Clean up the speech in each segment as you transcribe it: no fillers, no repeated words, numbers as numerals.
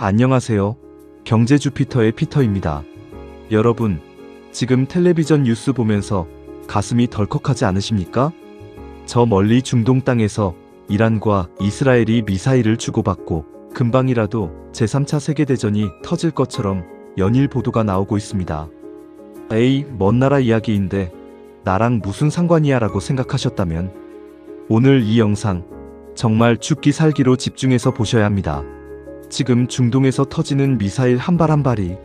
안녕하세요. 경제 주피터의 피터입니다. 여러분, 지금 텔레비전 뉴스 보면서 가슴이 덜컥하지 않으십니까? 저 멀리 중동 땅에서 이란과 이스라엘이 미사일을 주고받고 금방이라도 제3차 세계대전이 터질 것처럼 연일 보도가 나오고 있습니다. 에이, 먼 나라 이야기인데 나랑 무슨 상관이야 라고 생각하셨다면 오늘 이 영상 정말 죽기 살기로 집중해서 보셔야 합니다. 지금 중동에서 터지는 미사일 한 발 한 발이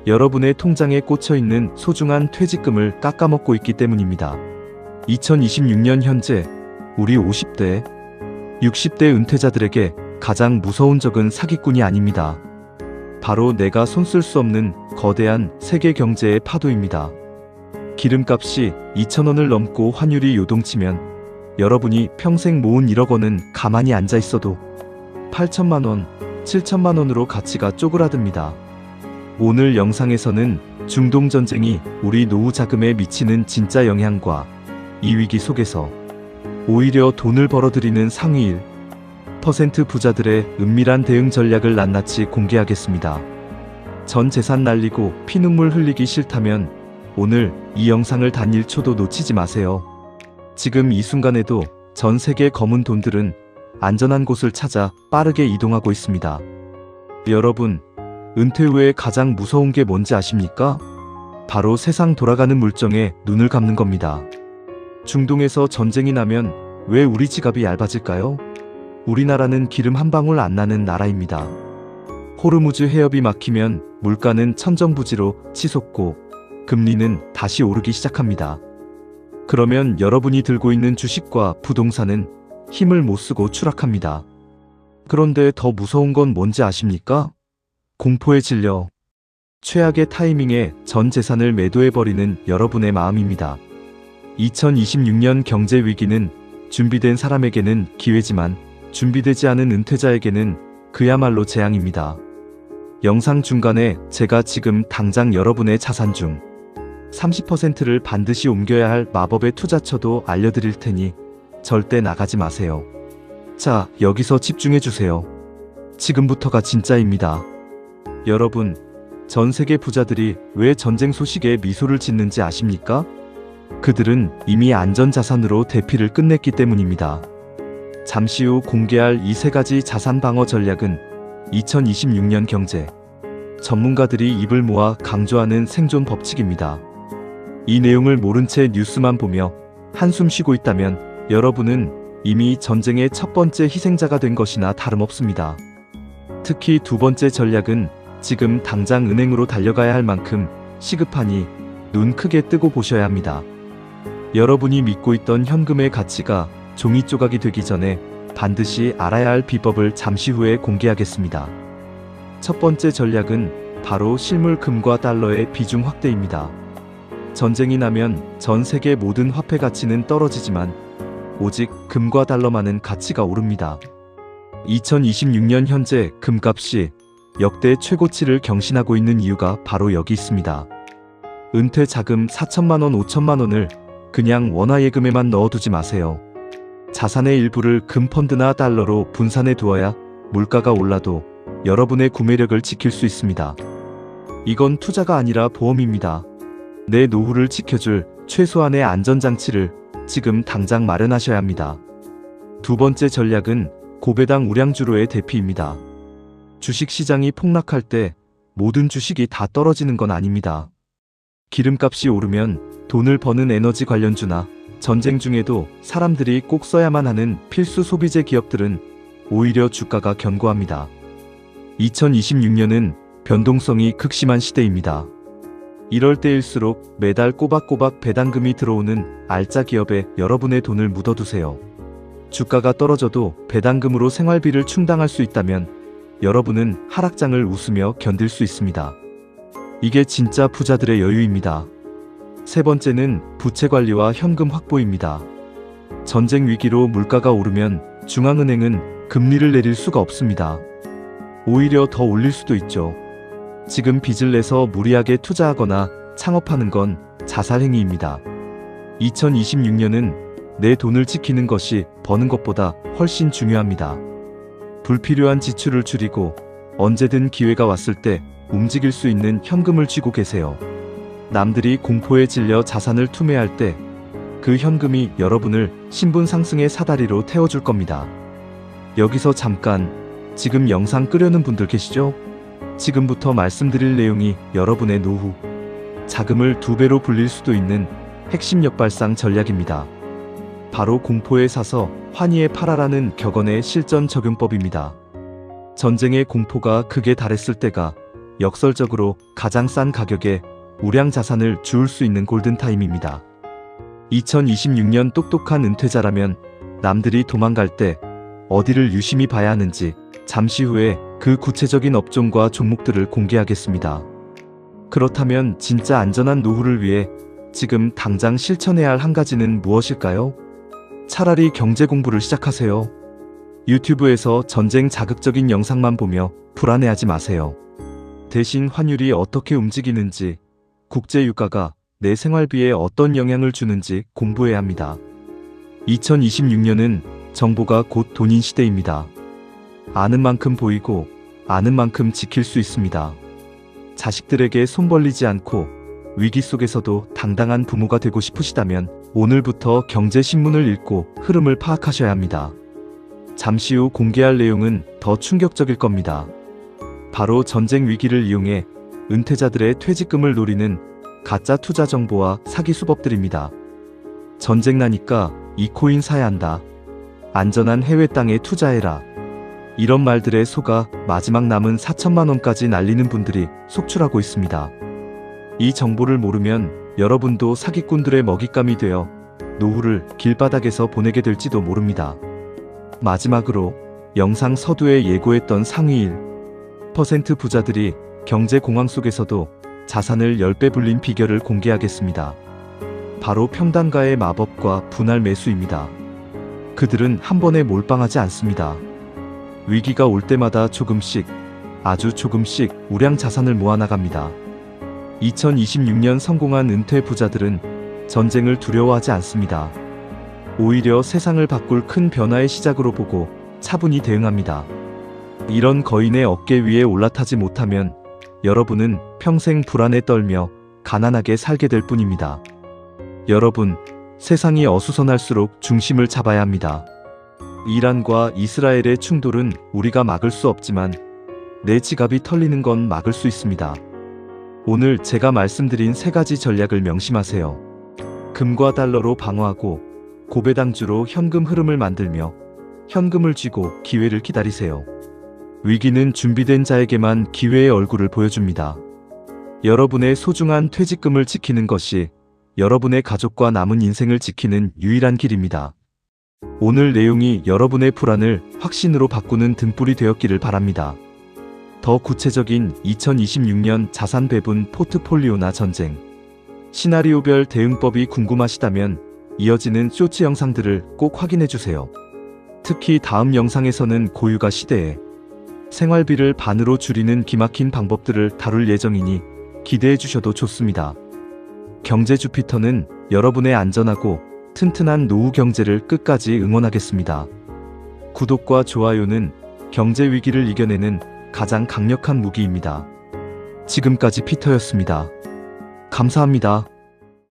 여러분의 통장에 꽂혀있는 소중한 퇴직금을 깎아먹고 있기 때문입니다. 2026년 현재 우리 50대, 60대 은퇴자들에게 가장 무서운 적은 사기꾼이 아닙니다. 바로 내가 손쓸 수 없는 거대한 세계 경제의 파도입니다. 기름값이 2,000원을 넘고 환율이 요동치면 여러분이 평생 모은 1억 원은 가만히 앉아 있어도 8천만 원, 7천만 원으로 가치가 쪼그라듭니다. 오늘 영상에서는 중동 전쟁이 우리 노후 자금에 미치는 진짜 영향과 이 위기 속에서 오히려 돈을 벌어들이는 상위 1% 부자들의 은밀한 대응 전략을 낱낱이 공개하겠습니다. 전 재산 날리고 피눈물 흘리기 싫다면 오늘 이 영상을 단 1초도 놓치지 마세요. 지금 이 순간에도 전 세계 검은 돈들은 안전한 곳을 찾아 빠르게 이동하고 있습니다. 여러분, 은퇴 후에 가장 무서운 게 뭔지 아십니까? 바로 세상 돌아가는 물정에 눈을 감는 겁니다. 중동에서 전쟁이 나면 왜 우리 지갑이 얇아질까요? 우리나라는 기름 한 방울 안 나는 나라입니다. 호르무즈 해협이 막히면 물가는 천정부지로 치솟고 금리는 다시 오르기 시작합니다. 그러면 여러분이 들고 있는 주식과 부동산은 힘을 못 쓰고 추락합니다. 그런데 더 무서운 건 뭔지 아십니까? 공포에 질려 최악의 타이밍에 전 재산을 매도해버리는 여러분의 마음입니다. 2026년 경제 위기는 준비된 사람에게는 기회지만 준비되지 않은 은퇴자에게는 그야말로 재앙입니다. 영상 중간에 제가 지금 당장 여러분의 자산 중 30%를 반드시 옮겨야 할 마법의 투자처도 알려드릴 테니 절대 나가지 마세요. 자, 여기서 집중해주세요. 지금부터가 진짜입니다. 여러분, 전 세계 부자들이 왜 전쟁 소식에 미소를 짓는지 아십니까? 그들은 이미 안전자산으로 대피를 끝냈기 때문입니다. 잠시 후 공개할 이 세 가지 자산 방어 전략은 2026년 경제 전문가들이 입을 모아 강조하는 생존 법칙입니다. 이 내용을 모른 채 뉴스만 보며 한숨 쉬고 있다면 여러분은 이미 전쟁의 첫 번째 희생자가 된 것이나 다름없습니다. 특히 두 번째 전략은 지금 당장 은행으로 달려가야 할 만큼 시급하니 눈 크게 뜨고 보셔야 합니다. 여러분이 믿고 있던 현금의 가치가 종이 조각이 되기 전에 반드시 알아야 할 비법을 잠시 후에 공개하겠습니다. 첫 번째 전략은 바로 실물 금과 달러의 비중 확대입니다. 전쟁이 나면 전 세계 모든 화폐 가치는 떨어지지만 오직 금과 달러만은 가치가 오릅니다. 2026년 현재 금값이 역대 최고치를 경신하고 있는 이유가 바로 여기 있습니다. 은퇴 자금 4천만 원, 5천만 원을 그냥 원화예금에만 넣어두지 마세요. 자산의 일부를 금펀드나 달러로 분산해 두어야 물가가 올라도 여러분의 구매력을 지킬 수 있습니다. 이건 투자가 아니라 보험입니다. 내 노후를 지켜줄 최소한의 안전장치를 지금 당장 마련하셔야 합니다. 두 번째 전략은 고배당 우량주로의 대피입니다. 주식시장이 폭락할 때 모든 주식이 다 떨어지는 건 아닙니다. 기름값이 오르면 돈을 버는 에너지 관련주나 전쟁 중에도 사람들이 꼭 써야만 하는 필수 소비재 기업들은 오히려 주가가 견고합니다. 2026년은 변동성이 극심한 시대입니다. 이럴 때일수록 매달 꼬박꼬박 배당금이 들어오는 알짜 기업에 여러분의 돈을 묻어두세요. 주가가 떨어져도 배당금으로 생활비를 충당할 수 있다면 여러분은 하락장을 웃으며 견딜 수 있습니다. 이게 진짜 부자들의 여유입니다. 세 번째는 부채 관리와 현금 확보입니다. 전쟁 위기로 물가가 오르면 중앙은행은 금리를 내릴 수가 없습니다. 오히려 더 올릴 수도 있죠. 지금 빚을 내서 무리하게 투자하거나 창업하는 건 자살행위입니다. 2026년은 내 돈을 지키는 것이 버는 것보다 훨씬 중요합니다. 불필요한 지출을 줄이고 언제든 기회가 왔을 때 움직일 수 있는 현금을 쥐고 계세요. 남들이 공포에 질려 자산을 투매할 때 그 현금이 여러분을 신분 상승의 사다리로 태워줄 겁니다. 여기서 잠깐, 지금 영상 끄려는 분들 계시죠? 지금부터 말씀드릴 내용이 여러분의 노후, 자금을 2배로 불릴 수도 있는 핵심 역발상 전략입니다. 바로 공포에 사서 환희에 팔아라는 격언의 실전 적용법입니다. 전쟁의 공포가 극에 달했을 때가 역설적으로 가장 싼 가격에 우량 자산을 주울 수 있는 골든타임입니다. 2026년 똑똑한 은퇴자라면 남들이 도망갈 때 어디를 유심히 봐야 하는지 잠시 후에 그 구체적인 업종과 종목들을 공개하겠습니다. 그렇다면 진짜 안전한 노후를 위해 지금 당장 실천해야 할 한 가지는 무엇일까요? 차라리 경제 공부를 시작하세요. 유튜브에서 전쟁 자극적인 영상만 보며 불안해하지 마세요. 대신 환율이 어떻게 움직이는지, 국제 유가가 내 생활비에 어떤 영향을 주는지 공부해야 합니다. 2026년은 정보가 곧 돈인 시대입니다. 아는 만큼 보이고 아는 만큼 지킬 수 있습니다. 자식들에게 손 벌리지 않고 위기 속에서도 당당한 부모가 되고 싶으시다면 오늘부터 경제신문을 읽고 흐름을 파악하셔야 합니다. 잠시 후 공개할 내용은 더 충격적일 겁니다. 바로 전쟁 위기를 이용해 은퇴자들의 퇴직금을 노리는 가짜 투자 정보와 사기 수법들입니다. 전쟁 나니까 이 코인 사야 한다. 안전한 해외 땅에 투자해라. 이런 말들에 속아 마지막 남은 4천만 원까지 날리는 분들이 속출하고 있습니다. 이 정보를 모르면 여러분도 사기꾼들의 먹잇감이 되어 노후를 길바닥에서 보내게 될지도 모릅니다. 마지막으로 영상 서두에 예고했던 상위 1% 부자들이 경제 공황 속에서도 자산을 10배 불린 비결을 공개하겠습니다. 바로 평단가의 마법과 분할 매수입니다. 그들은 한 번에 몰빵하지 않습니다. 위기가 올 때마다 조금씩, 아주 조금씩 우량 자산을 모아나갑니다. 2026년 성공한 은퇴 부자들은 전쟁을 두려워하지 않습니다. 오히려 세상을 바꿀 큰 변화의 시작으로 보고 차분히 대응합니다. 이런 거인의 어깨 위에 올라타지 못하면 여러분은 평생 불안에 떨며 가난하게 살게 될 뿐입니다. 여러분, 세상이 어수선할수록 중심을 잡아야 합니다. 이란과 이스라엘의 충돌은 우리가 막을 수 없지만 내 지갑이 털리는 건 막을 수 있습니다. 오늘 제가 말씀드린 3가지 전략을 명심하세요. 금과 달러로 방어하고 고배당주로 현금 흐름을 만들며 현금을 쥐고 기회를 기다리세요. 위기는 준비된 자에게만 기회의 얼굴을 보여줍니다. 여러분의 소중한 퇴직금을 지키는 것이 여러분의 가족과 남은 인생을 지키는 유일한 길입니다. 오늘 내용이 여러분의 불안을 확신으로 바꾸는 등불이 되었기를 바랍니다. 더 구체적인 2026년 자산 배분 포트폴리오나 전쟁, 시나리오별 대응법이 궁금하시다면 이어지는 쇼츠 영상들을 꼭 확인해주세요. 특히 다음 영상에서는 고유가 시대에 생활비를 반으로 줄이는 기막힌 방법들을 다룰 예정이니 기대해 주셔도 좋습니다. 경제 주피터는 여러분의 안전하고 튼튼한 노후 경제를 끝까지 응원하겠습니다. 구독과 좋아요는 경제 위기를 이겨내는 가장 강력한 무기입니다. 지금까지 피터였습니다. 감사합니다.